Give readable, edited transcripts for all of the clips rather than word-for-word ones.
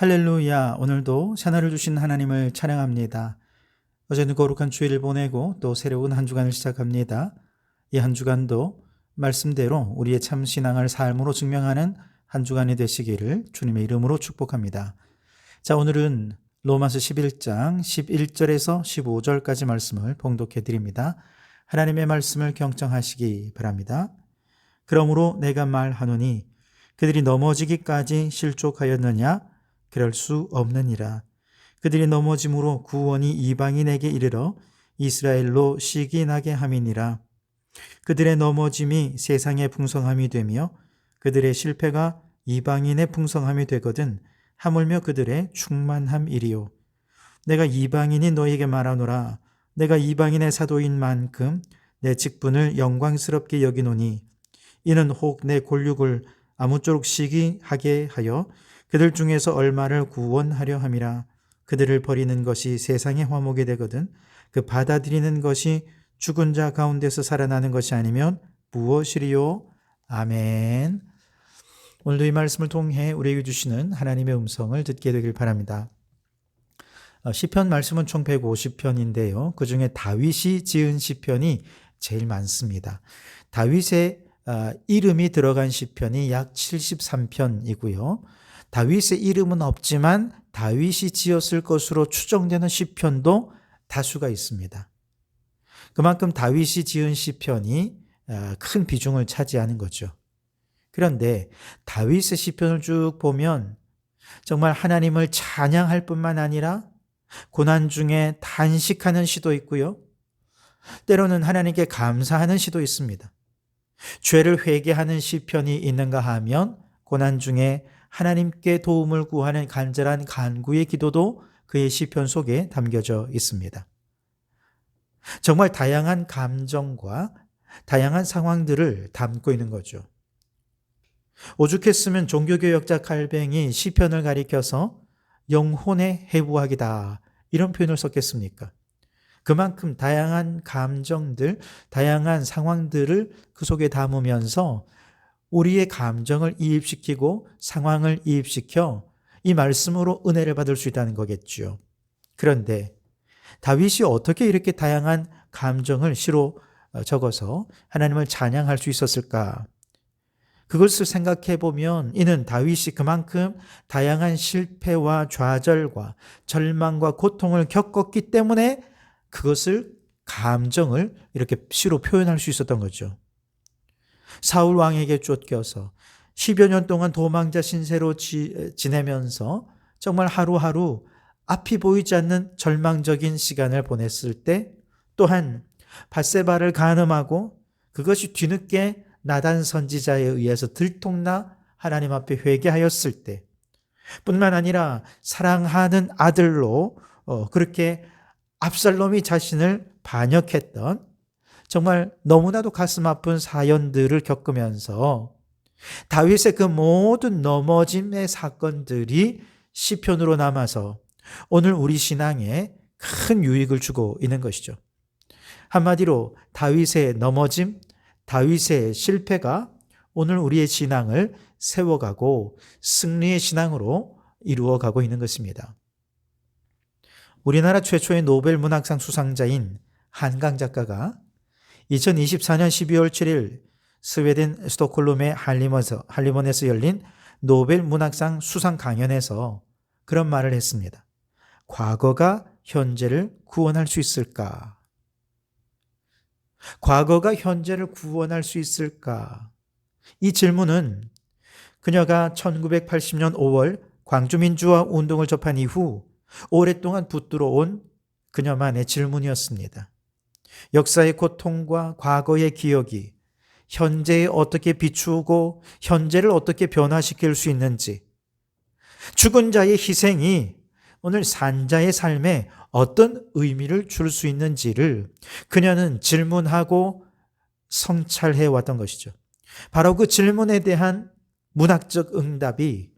할렐루야. 오늘도 새날을 주신 하나님을 찬양합니다. 어제는 거룩한 주일을 보내고 또 새로운 한 주간을 시작합니다. 이 한 주간도 말씀대로 우리의 참 신앙을 삶으로 증명하는 한 주간이 되시기를 주님의 이름으로 축복합니다. 자, 오늘은 로마서 11장 11절에서 15절까지 말씀을 봉독해 드립니다. 하나님의 말씀을 경청하시기 바랍니다. 그러므로 내가 말하노니 그들이 넘어지기까지 실족하였느냐? 그럴 수 없느니라. 그들이 넘어짐으로 구원이 이방인에게 이르러 이스라엘로 시기나게 함이니라. 그들의 넘어짐이 세상의 풍성함이 되며 그들의 실패가 이방인의 풍성함이 되거든 하물며 그들의 충만함이리요. 내가 이방인이 너에게 말하노라. 내가 이방인의 사도인 만큼 내 직분을 영광스럽게 여기노니 이는 혹 내 골육을 아무쪼록 시기하게 하여 그들 중에서 얼마를 구원하려 함이라. 그들을 버리는 것이 세상의 화목이 되거든 그 받아들이는 것이 죽은 자 가운데서 살아나는 것이 아니면 무엇이리요? 아멘. 오늘도 이 말씀을 통해 우리에게 주시는 하나님의 음성을 듣게 되길 바랍니다. 시편 말씀은 총 150편인데요. 그중에 다윗이 지은 시편이 제일 많습니다. 다윗의 이름이 들어간 시편이 약 73편이고요. 다윗의 이름은 없지만 다윗이 지었을 것으로 추정되는 시편도 다수가 있습니다. 그만큼 다윗이 지은 시편이 큰 비중을 차지하는 거죠. 그런데 다윗의 시편을 쭉 보면 정말 하나님을 찬양할 뿐만 아니라 고난 중에 단식하는 시도 있고요. 때로는 하나님께 감사하는 시도 있습니다. 죄를 회개하는 시편이 있는가 하면 고난 중에 하나님께 도움을 구하는 간절한 간구의 기도도 그의 시편 속에 담겨져 있습니다. 정말 다양한 감정과 다양한 상황들을 담고 있는 거죠. 오죽했으면 종교개혁자 칼뱅이 시편을 가리켜서 영혼의 해부학이다 이런 표현을 썼겠습니까? 그만큼 다양한 감정들, 다양한 상황들을 그 속에 담으면서 우리의 감정을 이입시키고 상황을 이입시켜 이 말씀으로 은혜를 받을 수 있다는 거겠죠. 그런데 다윗이 어떻게 이렇게 다양한 감정을 시로 적어서 하나님을 찬양할 수 있었을까? 그것을 생각해 보면 이는 다윗이 그만큼 다양한 실패와 좌절과 절망과 고통을 겪었기 때문에 그것을 감정을 이렇게 시로 표현할 수 있었던 거죠. 사울 왕에게 쫓겨서 10여 년 동안 도망자 신세로 지내면서 정말 하루하루 앞이 보이지 않는 절망적인 시간을 보냈을 때, 또한 밧세바를 간음하고 그것이 뒤늦게 나단 선지자에 의해서 들통나 하나님 앞에 회개하였을 때, 뿐만 아니라 사랑하는 아들로 그렇게 압살롬이 자신을 반역했던 정말 너무나도 가슴 아픈 사연들을 겪으면서 다윗의 그 모든 넘어짐의 사건들이 시편으로 남아서 오늘 우리 신앙에 큰 유익을 주고 있는 것이죠. 한마디로 다윗의 넘어짐, 다윗의 실패가 오늘 우리의 신앙을 세워가고 승리의 신앙으로 이루어가고 있는 것입니다. 우리나라 최초의 노벨 문학상 수상자인 한강 작가가 2024년 12월 7일 스웨덴 스톡홀름의 할리먼에서 열린 노벨 문학상 수상 강연에서 그런 말을 했습니다. 과거가 현재를 구원할 수 있을까? 과거가 현재를 구원할 수 있을까? 이 질문은 그녀가 1980년 5월 광주민주화 운동을 접한 이후 오랫동안 붙들어온 그녀만의 질문이었습니다. 역사의 고통과 과거의 기억이 현재에 어떻게 비추고 현재를 어떻게 변화시킬 수 있는지, 죽은 자의 희생이 오늘 산자의 삶에 어떤 의미를 줄 수 있는지를 그녀는 질문하고 성찰해 왔던 것이죠. 바로 그 질문에 대한 문학적 응답이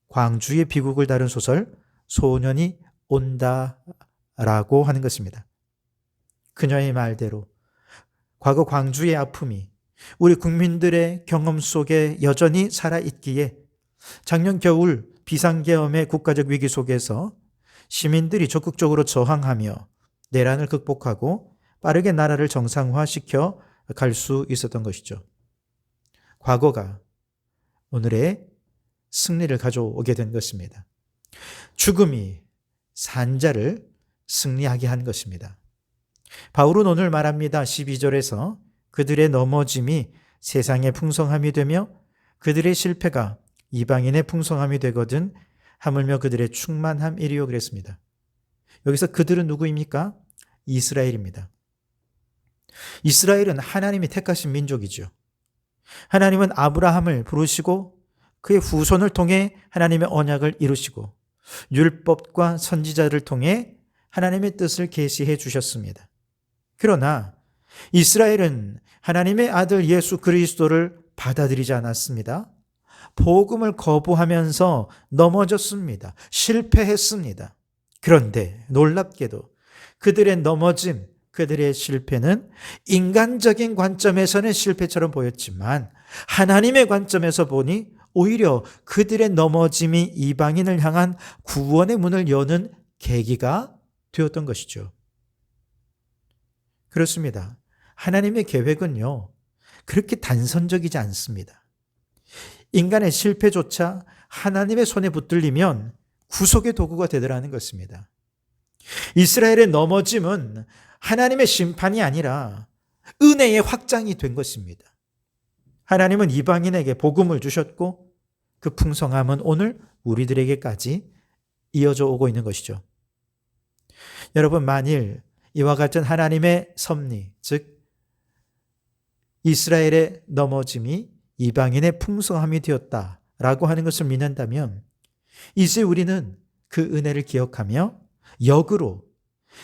광주의 비극을 다룬 소설 소년이 온다라고 하는 것입니다. 그녀의 말대로 과거 광주의 아픔이 우리 국민들의 경험 속에 여전히 살아있기에 작년 겨울 비상계엄의 국가적 위기 속에서 시민들이 적극적으로 저항하며 내란을 극복하고 빠르게 나라를 정상화시켜 갈 수 있었던 것이죠. 과거가 오늘의 승리를 가져오게 된 것입니다. 죽음이 산자를 승리하게 한 것입니다. 바울은 오늘 말합니다. 12절에서 그들의 넘어짐이 세상의 풍성함이 되며 그들의 실패가 이방인의 풍성함이 되거든 하물며 그들의 충만함이리요 그랬습니다. 여기서 그들은 누구입니까? 이스라엘입니다. 이스라엘은 하나님이 택하신 민족이죠. 하나님은 아브라함을 부르시고 그의 후손을 통해 하나님의 언약을 이루시고 율법과 선지자를 통해 하나님의 뜻을 계시해 주셨습니다. 그러나 이스라엘은 하나님의 아들 예수 그리스도를 받아들이지 않았습니다. 복음을 거부하면서 넘어졌습니다. 실패했습니다. 그런데 놀랍게도 그들의 넘어짐, 그들의 실패는 인간적인 관점에서는 실패처럼 보였지만 하나님의 관점에서 보니 오히려 그들의 넘어짐이 이방인을 향한 구원의 문을 여는 계기가 되었던 것이죠. 그렇습니다. 하나님의 계획은요, 그렇게 단선적이지 않습니다. 인간의 실패조차 하나님의 손에 붙들리면 구속의 도구가 되더라는 것입니다. 이스라엘의 넘어짐은 하나님의 심판이 아니라 은혜의 확장이 된 것입니다. 하나님은 이방인에게 복음을 주셨고 그 풍성함은 오늘 우리들에게까지 이어져 오고 있는 것이죠. 여러분, 만일 이와 같은 하나님의 섭리, 즉 이스라엘의 넘어짐이 이방인의 풍성함이 되었다라고 하는 것을 믿는다면 이제 우리는 그 은혜를 기억하며 역으로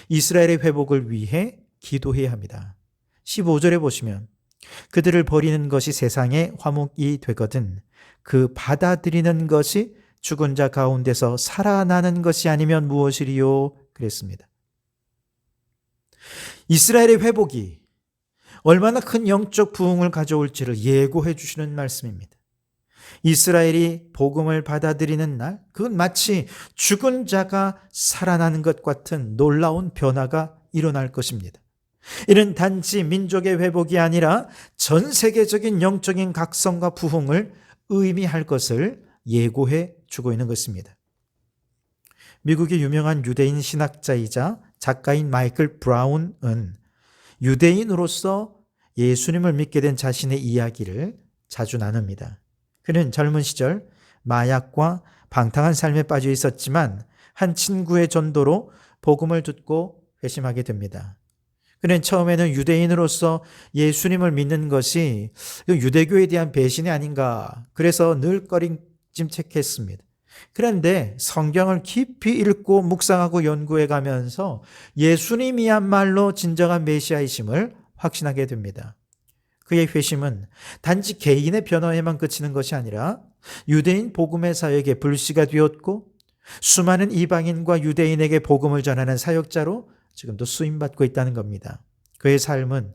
이스라엘의 회복을 위해 기도해야 합니다. 15절에 보시면 그들을 버리는 것이 세상의 화목이 되거든 그 받아들이는 것이 죽은 자 가운데서 살아나는 것이 아니면 무엇이리요? 그랬습니다. 이스라엘의 회복이 얼마나 큰 영적 부흥을 가져올지를 예고해 주시는 말씀입니다. 이스라엘이 복음을 받아들이는 날, 그건 마치 죽은 자가 살아나는 것 같은 놀라운 변화가 일어날 것입니다. 이는 단지 민족의 회복이 아니라 전 세계적인 영적인 각성과 부흥을 의미할 것을 예고해 주고 있는 것입니다. 미국의 유명한 유대인 신학자이자 작가인 마이클 브라운은 유대인으로서 예수님을 믿게 된 자신의 이야기를 자주 나눕니다. 그는 젊은 시절 마약과 방탕한 삶에 빠져 있었지만 한 친구의 전도로 복음을 듣고 회심하게 됩니다. 그는 처음에는 유대인으로서 예수님을 믿는 것이 유대교에 대한 배신이 아닌가, 그래서 늘 꺼림짐책했습니다. 그런데 성경을 깊이 읽고 묵상하고 연구해 가면서 예수님이야말로 진정한 메시아이심을 확신하게 됩니다. 그의 회심은 단지 개인의 변화에만 그치는 것이 아니라 유대인 복음의 사역의 불씨가 되었고 수많은 이방인과 유대인에게 복음을 전하는 사역자로 지금도 쓰임받고 있다는 겁니다. 그의 삶은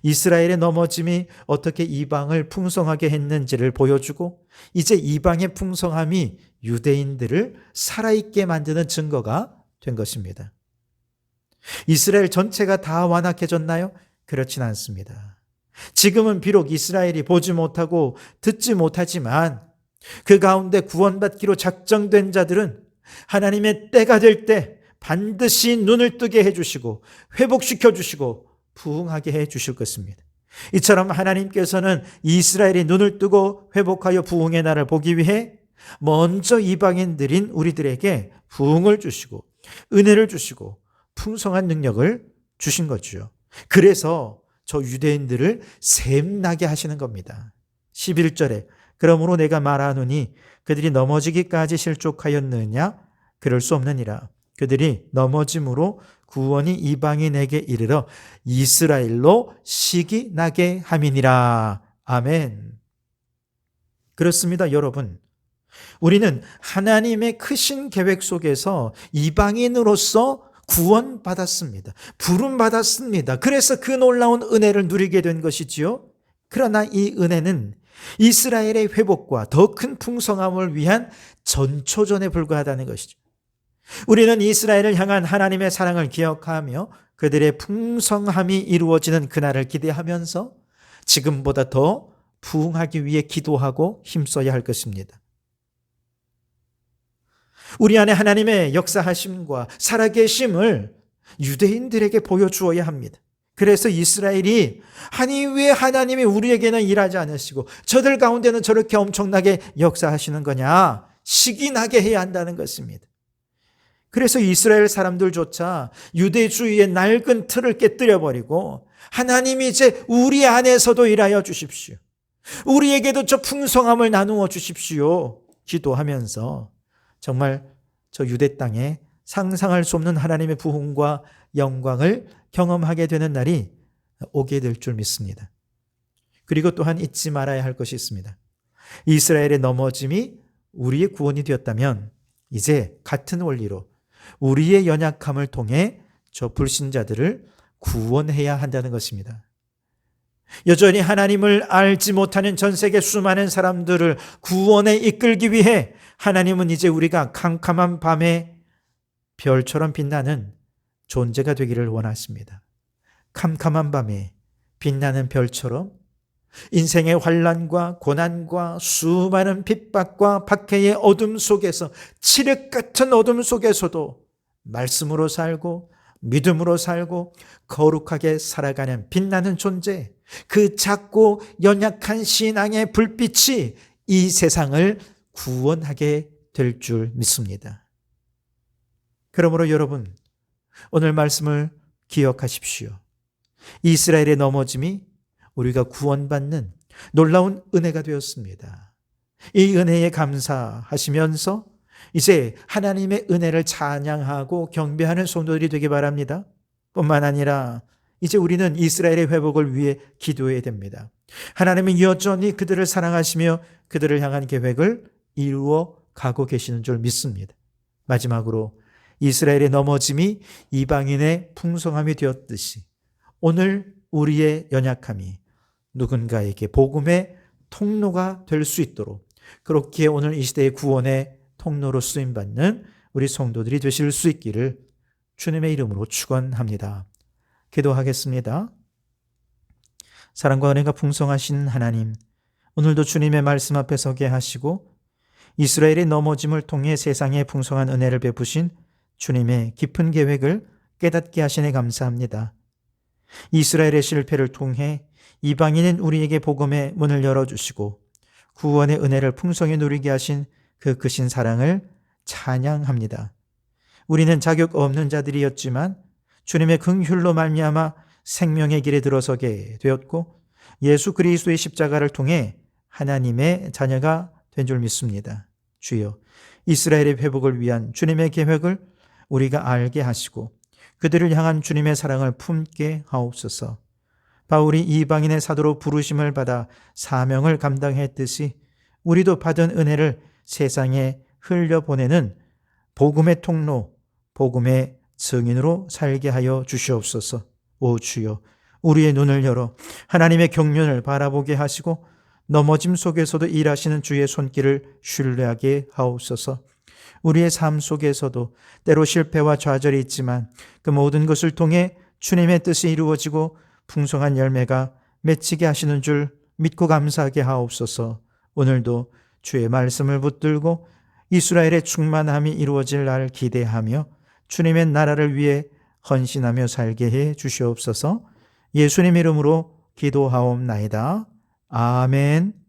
이스라엘의 넘어짐이 어떻게 이방을 풍성하게 했는지를 보여주고 이제 이방의 풍성함이 유대인들을 살아있게 만드는 증거가 된 것입니다. 이스라엘 전체가 다 완악해졌나요? 그렇진 않습니다. 지금은 비록 이스라엘이 보지 못하고 듣지 못하지만 그 가운데 구원받기로 작정된 자들은 하나님의 때가 될 때 반드시 눈을 뜨게 해주시고 회복시켜 주시고 부흥하게 해 주실 것입니다. 이처럼 하나님께서는 이스라엘이 눈을 뜨고 회복하여 부흥의 날을 보기 위해 먼저 이방인들인 우리들에게 부흥을 주시고 은혜를 주시고 풍성한 능력을 주신 거죠. 그래서 저 유대인들을 샘나게 하시는 겁니다. 11절에 그러므로 내가 말하노니 그들이 넘어지기까지 실족하였느냐? 그럴 수 없느니라. 그들이 넘어짐으로 구원이 이방인에게 이르러 이스라엘로 식이 나게 함이니라. 아멘. 그렇습니다, 여러분. 우리는 하나님의 크신 계획 속에서 이방인으로서 구원받았습니다. 부름받았습니다. 그래서 그 놀라운 은혜를 누리게 된 것이지요. 그러나 이 은혜는 이스라엘의 회복과 더 큰 풍성함을 위한 전초전에 불과하다는 것이죠. 우리는 이스라엘을 향한 하나님의 사랑을 기억하며 그들의 풍성함이 이루어지는 그날을 기대하면서 지금보다 더 부흥하기 위해 기도하고 힘써야 할 것입니다. 우리 안에 하나님의 역사하심과 살아계심을 유대인들에게 보여주어야 합니다. 그래서 이스라엘이 아니 왜 하나님이 우리에게는 일하지 않으시고 저들 가운데는 저렇게 엄청나게 역사하시는 거냐 시기나게 해야 한다는 것입니다. 그래서 이스라엘 사람들조차 유대주의의 낡은 틀을 깨뜨려버리고 하나님이 이제 우리 안에서도 일하여 주십시오. 우리에게도 저 풍성함을 나누어 주십시오. 기도하면서 정말 저 유대 땅에 상상할 수 없는 하나님의 부흥과 영광을 경험하게 되는 날이 오게 될 줄 믿습니다. 그리고 또한 잊지 말아야 할 것이 있습니다. 이스라엘의 넘어짐이 우리의 구원이 되었다면 이제 같은 원리로 우리의 연약함을 통해 저 불신자들을 구원해야 한다는 것입니다. 여전히 하나님을 알지 못하는 전 세계 수많은 사람들을 구원에 이끌기 위해 하나님은 이제 우리가 캄캄한 밤에 별처럼 빛나는 존재가 되기를 원하십니다. 캄캄한 밤에 빛나는 별처럼 인생의 환난과 고난과 수많은 핍박과 박해의 어둠 속에서 칠흑 같은 어둠 속에서도 말씀으로 살고 믿음으로 살고 거룩하게 살아가는 빛나는 존재, 그 작고 연약한 신앙의 불빛이 이 세상을 구원하게 될 줄 믿습니다. 그러므로 여러분, 오늘 말씀을 기억하십시오. 이스라엘의 넘어짐이 우리가 구원받는 놀라운 은혜가 되었습니다. 이 은혜에 감사하시면서 이제 하나님의 은혜를 찬양하고 경배하는 성도들이 되기 바랍니다. 뿐만 아니라 이제 우리는 이스라엘의 회복을 위해 기도해야 됩니다. 하나님은 여전히 그들을 사랑하시며 그들을 향한 계획을 이루어 가고 계시는 줄 믿습니다. 마지막으로 이스라엘의 넘어짐이 이방인의 풍성함이 되었듯이 오늘 우리의 연약함이 누군가에게 복음의 통로가 될 수 있도록 그렇게 오늘 이 시대의 구원의 통로로 쓰임받는 우리 성도들이 되실 수 있기를 주님의 이름으로 축원합니다. 기도하겠습니다. 사랑과 은혜가 풍성하신 하나님, 오늘도 주님의 말씀 앞에 서게 하시고 이스라엘의 넘어짐을 통해 세상에 풍성한 은혜를 베푸신 주님의 깊은 계획을 깨닫게 하시네 감사합니다. 이스라엘의 실패를 통해 이방인인 우리에게 복음의 문을 열어주시고 구원의 은혜를 풍성히 누리게 하신 그 크신 사랑을 찬양합니다. 우리는 자격 없는 자들이었지만 주님의 긍휼로 말미암아 생명의 길에 들어서게 되었고 예수 그리스도의 십자가를 통해 하나님의 자녀가 된 줄 믿습니다. 주여, 이스라엘의 회복을 위한 주님의 계획을 우리가 알게 하시고 그들을 향한 주님의 사랑을 품게 하옵소서. 바울이 이방인의 사도로 부르심을 받아 사명을 감당했듯이 우리도 받은 은혜를 세상에 흘려보내는 복음의 통로, 복음의 증인으로 살게 하여 주시옵소서. 오 주여, 우리의 눈을 열어 하나님의 경륜을 바라보게 하시고 넘어짐 속에서도 일하시는 주의 손길을 신뢰하게 하옵소서. 우리의 삶 속에서도 때로 실패와 좌절이 있지만 그 모든 것을 통해 주님의 뜻이 이루어지고 풍성한 열매가 맺히게 하시는 줄 믿고 감사하게 하옵소서. 오늘도 주의 말씀을 붙들고 이스라엘의 충만함이 이루어질 날 기대하며 주님의 나라를 위해 헌신하며 살게 해 주시옵소서. 예수님 이름으로 기도하옵나이다. 아멘.